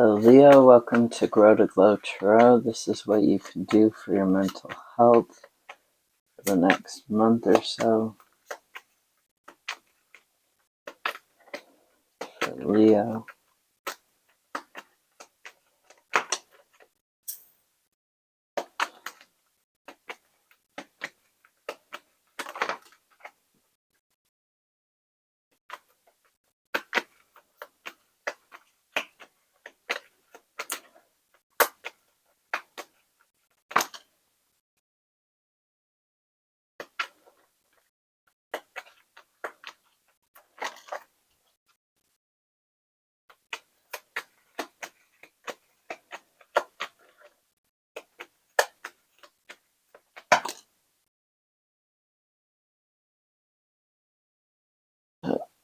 Leo, welcome to Grow to Glow Tarot. This is what you can do for your mental health for the next month or so. For Leo.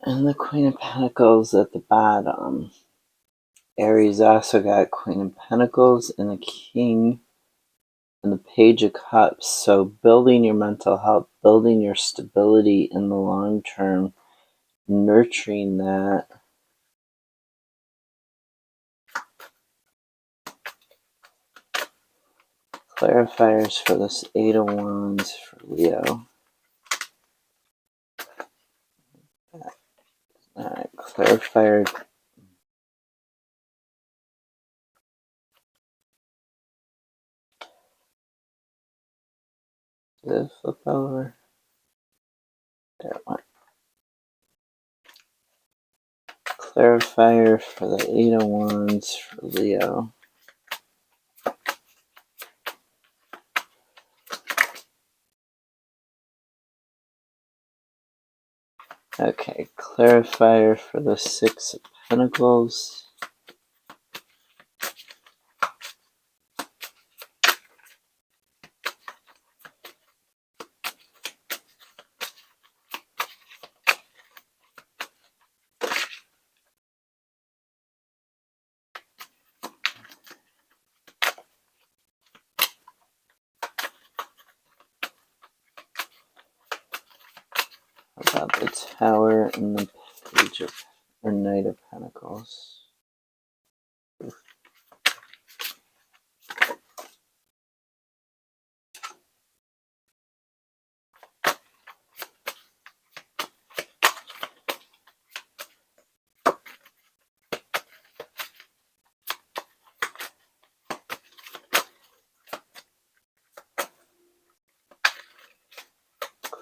And the Queen of Pentacles at the bottom. Aries also got Queen of Pentacles and the King and the Page of Cups. So building your mental health, building your stability in the long term, nurturing that. Clarifiers for this Eight of Wands for Leo. Alright, clarifier. Did it flip over? There it went. Clarifier for the Eight of Wands for Leo. Okay, clarifier for the Six of Pentacles. About the Tower and the Page of, or Knight of Pentacles.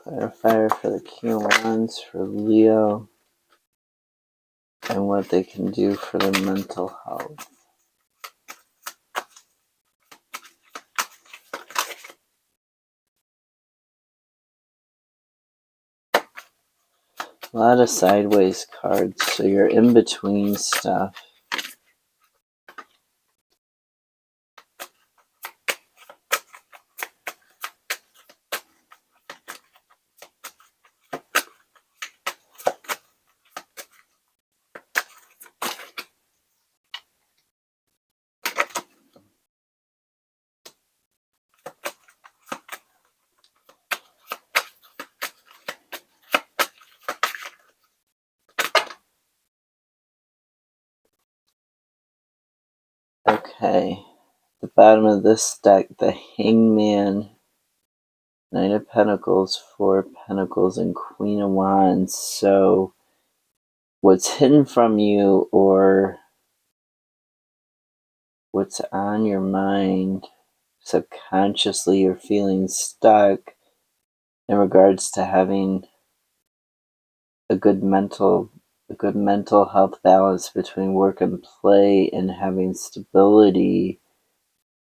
Clarifier for the King of Wands for Leo and what they can do for their mental health. A lot of sideways cards, so you're in between stuff. Okay, the bottom of this deck, the Hangman, Knight of Pentacles, Four of Pentacles, and Queen of Wands. So what's hidden from you or what's on your mind, subconsciously you're feeling stuck in regards to having a good mental health balance between work and play and having stability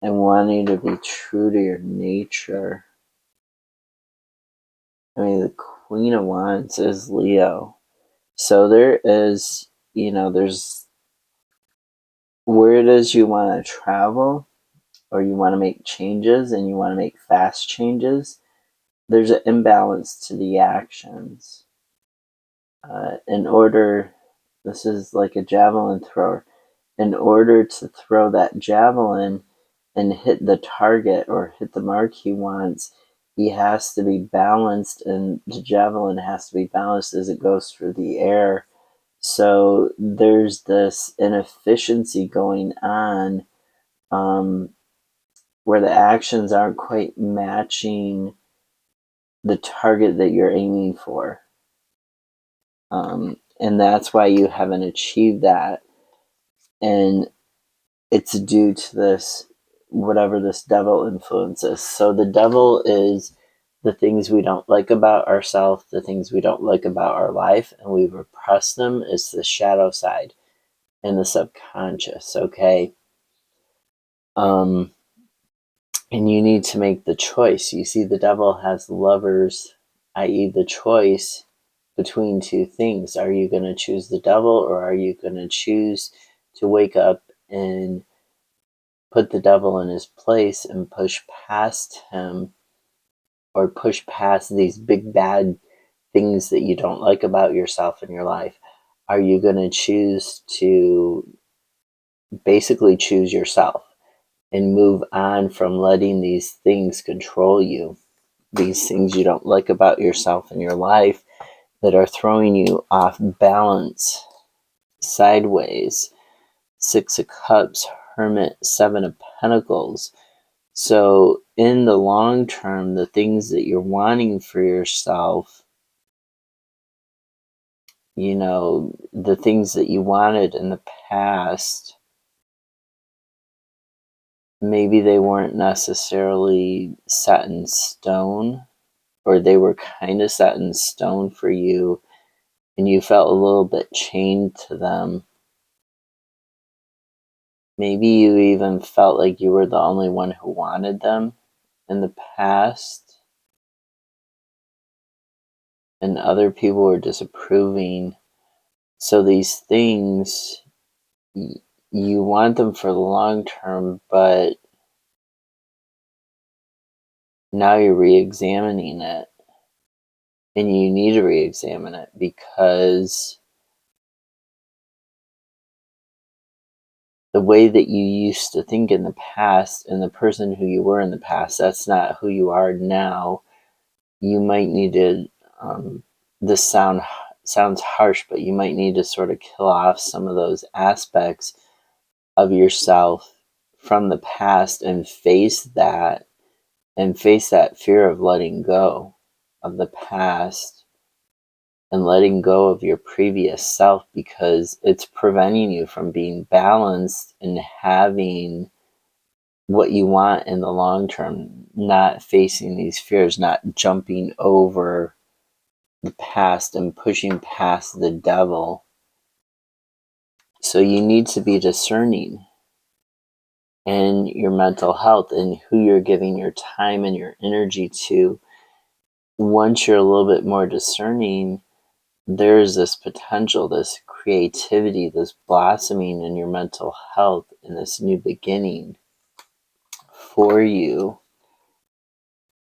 and wanting to be true to your nature. I mean, the Queen of Wands is Leo. So there is, there's where it is you want to travel or you want to make changes and you want to make fast changes. There's an imbalance to the actions. This is like a javelin thrower. In order to throw that javelin and hit the target or hit the mark he wants, he has to be balanced, and the javelin has to be balanced as it goes through the air So there's this inefficiency going on, where the actions aren't quite matching the target that you're aiming for. And that's why you haven't achieved that. And it's due to this, whatever this devil influence is. So the devil is the things we don't like about ourselves, the things we don't like about our life, and we repress them. It's the shadow side and the subconscious, okay? And you need to make the choice. You see, the devil has lovers, i.e. the choice between two things. Are you going to choose the devil, or are you going to choose to wake up and put the devil in his place and push past him, or push past these big bad things that you don't like about yourself in your life? Are you going to choose to basically choose yourself and move on from letting these things control you, these things you don't like about yourself in your life that are throwing you off balance, sideways? Six of Cups, Hermit, Seven of Pentacles. So in the long term, the things that you're wanting for yourself, the things that you wanted in the past, maybe they weren't necessarily set in stone, or they were kind of set in stone for you, and you felt a little bit chained to them. Maybe you even felt like you were the only one who wanted them in the past, and other people were disapproving. So these things, you want them for the long term, but now you're re-examining it. And you need to re-examine it, because the way that you used to think in the past and the person who you were in the past, that's not who you are now. You might need to, this sounds harsh, but you might need to sort of kill off some of those aspects of yourself from the past and face that fear of letting go of the past and letting go of your previous self, because it's preventing you from being balanced and having what you want in the long term, not facing these fears, not jumping over the past and pushing past the devil. So you need to be discerning in your mental health and who you're giving your time and your energy to. Once you're a little bit more discerning, there's this potential, this creativity, this blossoming in your mental health, and this new beginning for you.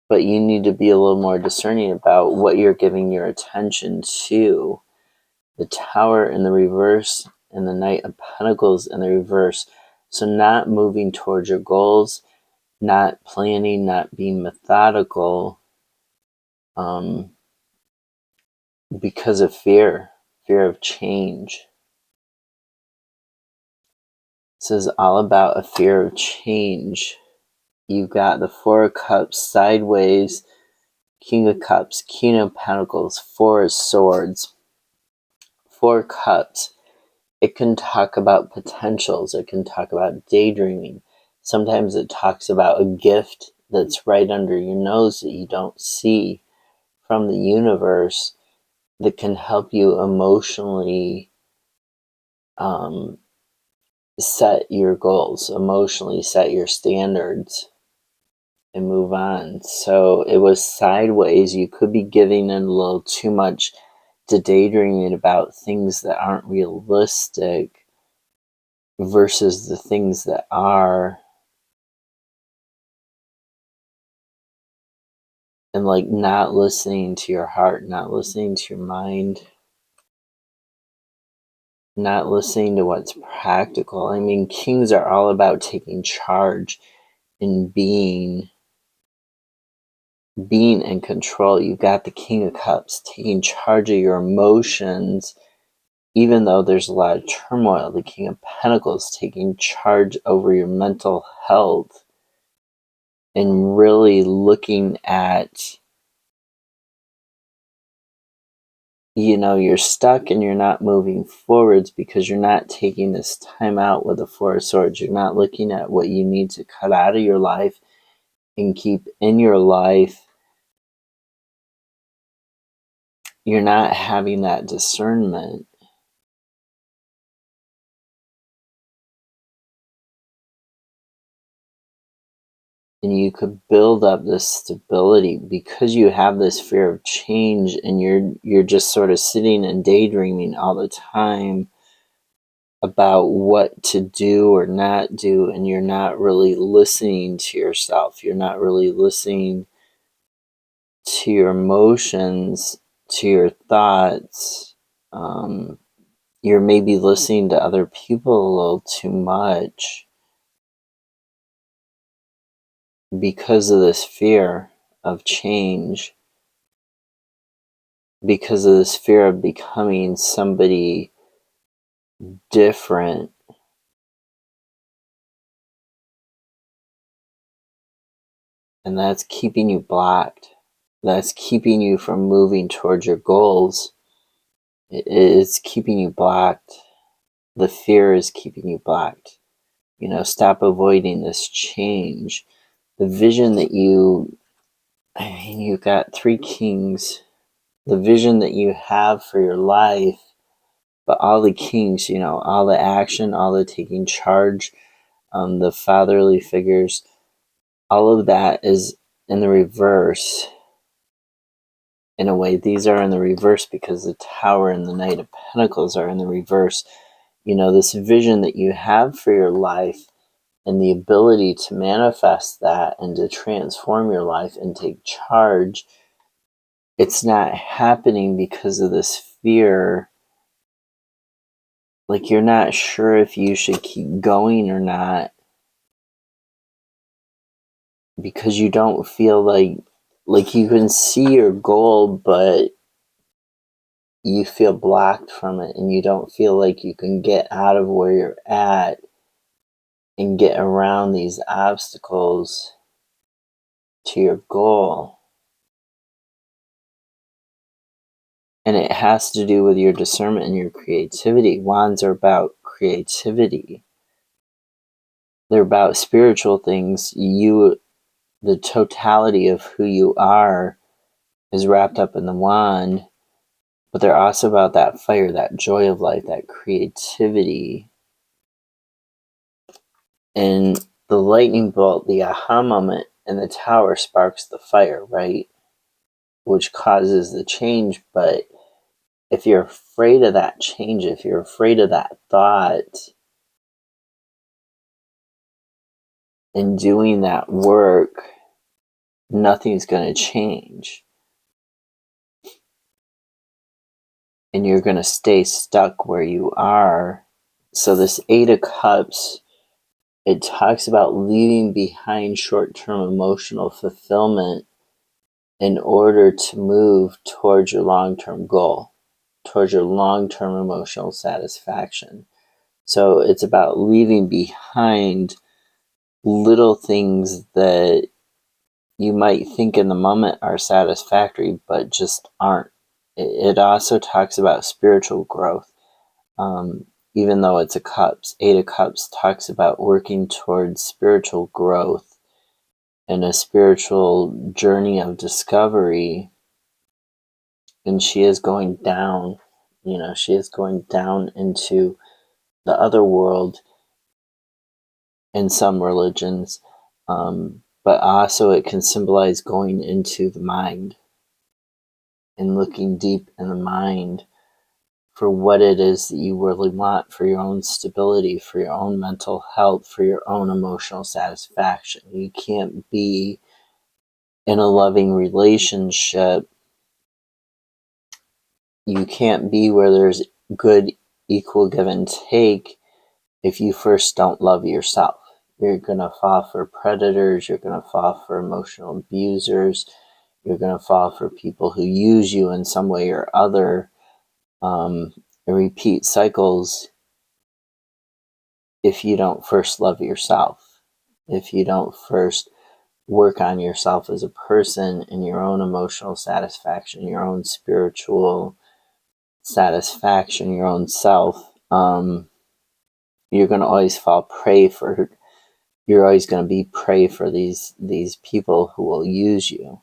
But you need to be a little more discerning about what you're giving your attention to. The Tower in the reverse and the Knight of Pentacles in the reverse. So not moving towards your goals, not planning, not being methodical, because of fear of change. This is all about a fear of change. You've got the Four of Cups sideways, King of Cups, King of Pentacles, Four of Swords. Four Cups. It can talk about potentials. It can talk about daydreaming. Sometimes it talks about a gift that's right under your nose that you don't see from the universe, that can help you emotionally set your goals, emotionally set your standards, and move on. So it was sideways. You could be giving in a little too much to daydreaming about things that aren't realistic versus the things that are. And like not listening to your heart, not listening to your mind, not listening to what's practical. I mean, kings are all about taking charge and being in control. You got the King of Cups taking charge of your emotions even though there's a lot of turmoil, the King of Pentacles taking charge over your mental health and really looking at, you're stuck and you're not moving forwards because you're not taking this time out with the Four of Swords. You're not looking at what you need to cut out of your life and keep in your life. You're not having that discernment. And you could build up this stability because you have this fear of change, and you're just sort of sitting and daydreaming all the time about what to do or not do, and you're not really listening to yourself. You're not really listening to your emotions, to your thoughts. You're maybe listening to other people a little too much because of this fear of change, because of this fear of becoming somebody different. And that's keeping you blocked. That's keeping you from moving towards your goals. It's keeping you blocked. The fear is keeping you blocked. Stop avoiding this change. The vision that you've got 3 kings. The vision that you have for your life, but all the kings, all the action, all the taking charge, the fatherly figures, all of that is in the reverse. In a way, these are in the reverse because the Tower and the Knight of Pentacles are in the reverse. This vision that you have for your life and the ability to manifest that and to transform your life and take charge, it's not happening because of this fear. Like, you're not sure if you should keep going or not because you don't feel like you can see your goal, but you feel blocked from it, and you don't feel like you can get out of where you're at and get around these obstacles to your goal. And it has to do with your discernment and your creativity. Wands are about creativity. They're about spiritual things. The totality of who you are is wrapped up in the wand, but they're also about that fire, that joy of life, that creativity. And the lightning bolt, the aha moment, and the Tower sparks the fire, right? Which causes the change. But if you're afraid of that change, if you're afraid of that thought, and doing that work, nothing's going to change. And you're going to stay stuck where you are. So this 8 of Cups, it talks about leaving behind short-term emotional fulfillment in order to move towards your long-term goal, towards your long-term emotional satisfaction. So it's about leaving behind little things that you might think in the moment are satisfactory, but just aren't. It also talks about spiritual growth. Even though it's a Cups, 8 of Cups talks about working towards spiritual growth and a spiritual journey of discovery. And she is going down, she is going down into the other world in some religions. But also it can symbolize going into the mind and looking deep in the mind for what it is that you really want for your own stability, for your own mental health, for your own emotional satisfaction. You can't be in a loving relationship. You can't be where there's good, equal give and take if you first don't love yourself. You're going to fall for predators. You're going to fall for emotional abusers. You're going to fall for people who use you in some way or other. repeat cycles if you don't first love yourself, if you don't first work on yourself as a person and your own emotional satisfaction, your own spiritual satisfaction, your own self. You're going to always fall prey for, you're always going to be prey for these people who will use you.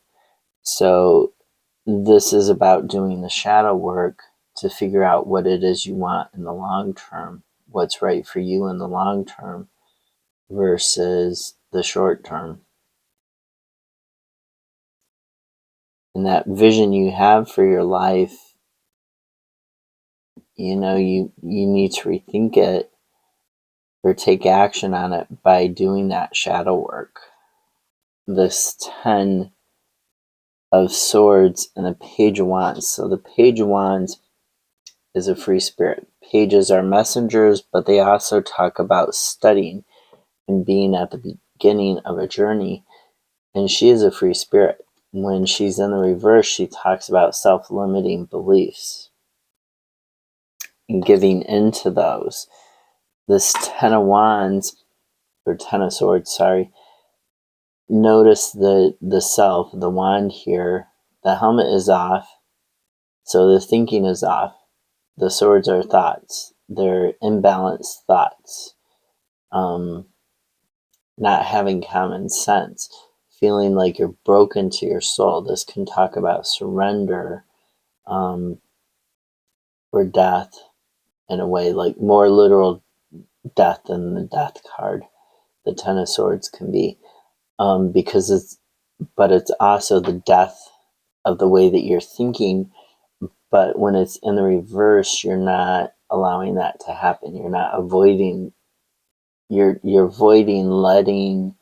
So this is about doing the shadow work to figure out what it is you want in the long term, what's right for you in the long term versus the short term. And that vision you have for your life, you need to rethink it or take action on it by doing that shadow work. This 10 of Swords and the Page of Wands. So the Page of Wands is a free spirit. Pages are messengers, but they also talk about studying and being at the beginning of a journey. And she is a free spirit. When she's in the reverse, she talks about self-limiting beliefs and giving into those. This 10 of Wands, or 10 of Swords, sorry, notice the self, the wand here. The helmet is off, so the thinking is off. The swords are thoughts. They're imbalanced thoughts. Not having common sense. Feeling like you're broken to your soul. This can talk about surrender or death in a way, like more literal death than the death card. The 10 of Swords can be. Because it's also the death of the way that you're thinking. But when it's in the reverse, you're not allowing that to happen. You're not avoiding, you're avoiding letting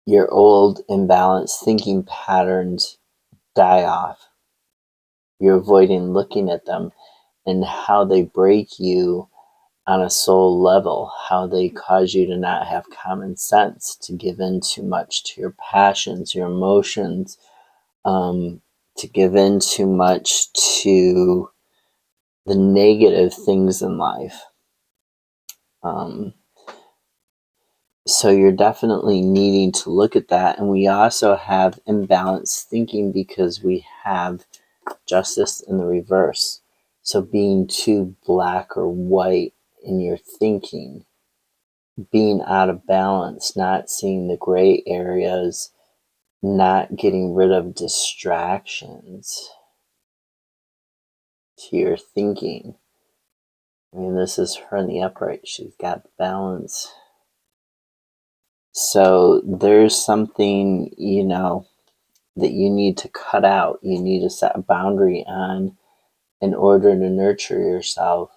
your old imbalanced thinking patterns die off. You're avoiding looking at them and how they break you on a soul level, how they cause you to not have common sense, to give in too much to your passions, your emotions, to give in too much to the negative things in life. So you're definitely needing to look at that. And we also have imbalanced thinking because we have justice in the reverse. So being too black or white in your thinking, being out of balance, not seeing the gray areas, not getting rid of distractions to your thinking. I mean, this is her in the upright. She's got balance. So there's something, that you need to cut out. You need to set a boundary on in order to nurture yourself.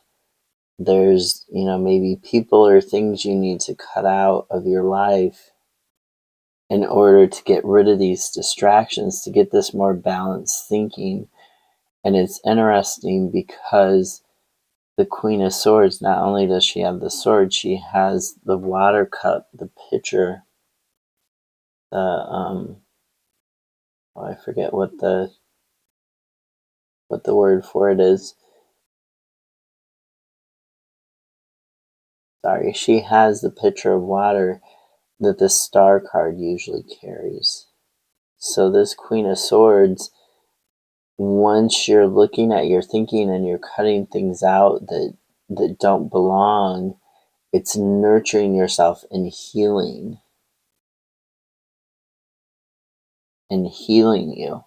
There's, maybe people or things you need to cut out of your life in order to get rid of these distractions, to get this more balanced thinking. And it's interesting because the Queen of Swords, not only does she have the sword, she has the water cup, the pitcher, I forget what the word for it is. Sorry, she has the pitcher of water that the Star card usually carries. So this Queen of Swords, once you're looking at your thinking and you're cutting things out that don't belong, it's nurturing yourself and healing you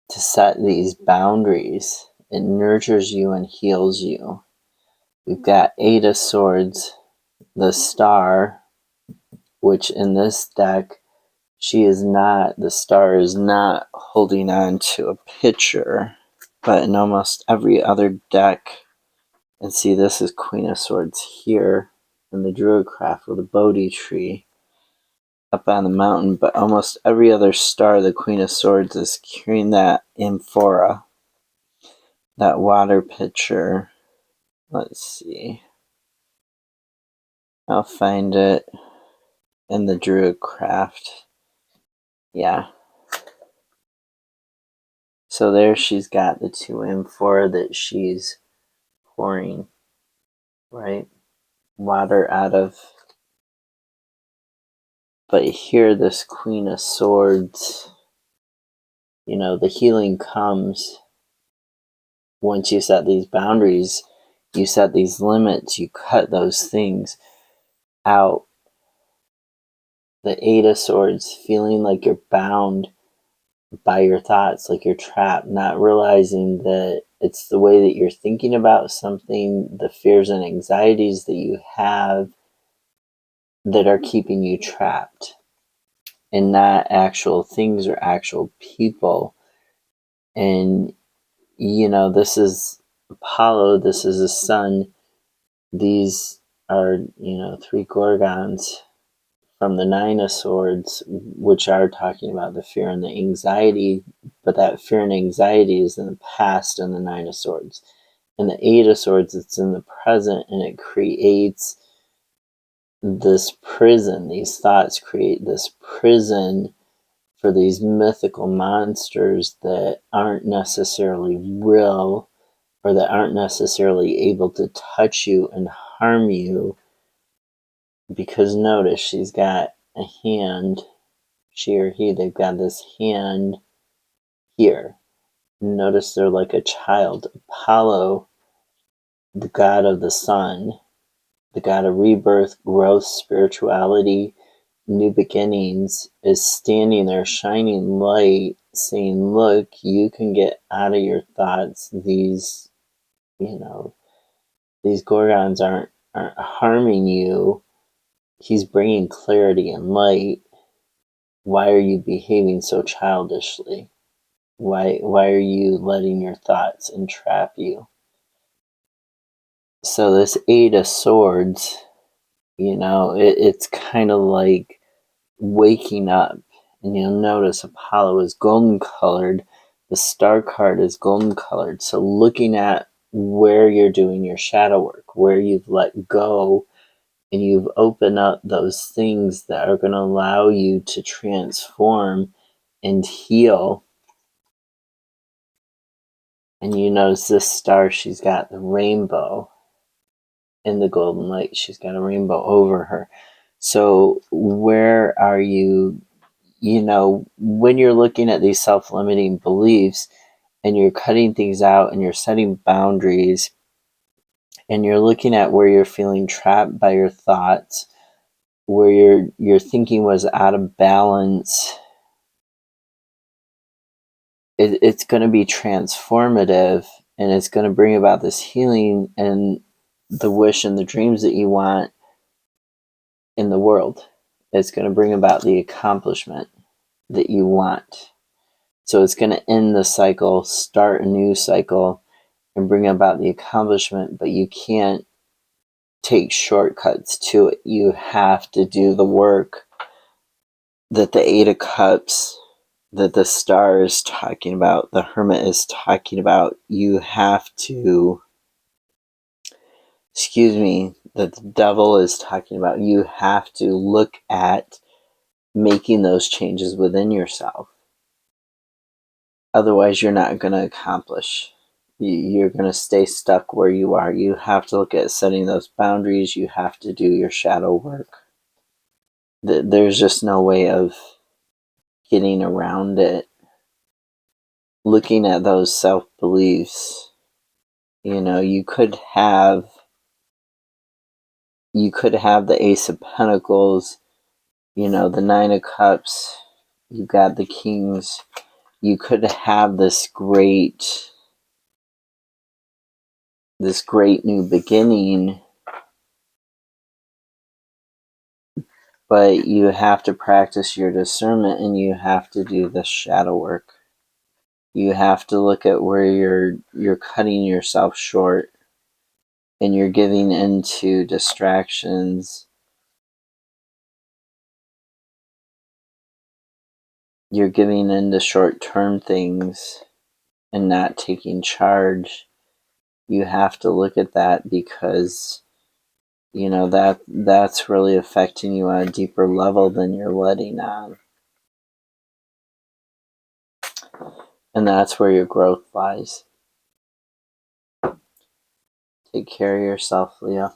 to set these boundaries. It nurtures you and heals you. We've got 8 of Swords, the Star, which in this deck, the Star is not holding on to a pitcher, but in almost every other deck, and see, this is Queen of Swords here in the Druidcraft with a Bodhi tree up on the mountain, but almost every other star, the Queen of Swords is carrying that amphora, that water pitcher. Let's see. I'll find it in the Druidcraft. Yeah. So there she's got the 2 amphora that she's pouring, right? Water out of. But here, this Queen of Swords, the healing comes once you set these boundaries, you set these limits, you cut those things out. The Eight of Swords, feeling like you're bound by your thoughts, like you're trapped, not realizing that it's the way that you're thinking about something, the fears and anxieties that you have that are keeping you trapped, and not actual things or actual people. And this is Apollo, this is the sun. These are, three Gorgons from the Nine of Swords, which are talking about the fear and the anxiety, but that fear and anxiety is in the past in the Nine of Swords. And the Eight of Swords, it's in the present, and it creates this prison. These thoughts create this prison for these mythical monsters that aren't necessarily real, or that aren't necessarily able to touch you and harm you. Because notice, she's got a hand, she or he, they've got this hand here. Notice they're like a child. Apollo, the god of the sun, the god of rebirth, growth, spirituality, new beginnings, is standing there shining light, saying, look, you can get out of your thoughts. These Gorgons aren't harming you. He's bringing clarity and light. Why are you behaving so childishly? Why are you letting your thoughts entrap you? So this Eight of Swords, it's kind of like waking up. And you'll notice Apollo is golden colored. The star card is golden colored. So looking at where you're doing your shadow work, where you've let go, and you've opened up those things that are going to allow you to transform and heal. And you notice this star, she's got the rainbow in the golden light. She's got a rainbow over her. So where are you, when you're looking at these self-limiting beliefs and you're cutting things out and you're setting boundaries and you're looking at where you're feeling trapped by your thoughts, where your thinking was out of balance, it's going to be transformative, and it's going to bring about this healing and the wish and the dreams that you want in the world. It's going to bring about the accomplishment that you want. So it's going to end the cycle, start a new cycle, and bring about the accomplishment, but you can't take shortcuts to it. You have to do the work that the Eight of Cups, that the star is talking about, the Hermit is talking about. You have to, that the Devil is talking about. You have to look at making those changes within yourself. Otherwise, you're not going to accomplish. You're going to stay stuck where you are. You have to look at setting those boundaries. You have to do your shadow work. There's just no way of getting around it. Looking at those self-beliefs, you could have the Ace of Pentacles, the Nine of Cups, you got the Kings. You could have this great new beginning, but you have to practice your discernment, and you have to do the shadow work. You have to look at where you're cutting yourself short, and you're giving into distractions. You're giving into short-term things and not taking charge. You have to look at that, because that's really affecting you on a deeper level than you're letting on. And that's where your growth lies. Take care of yourself, Leo.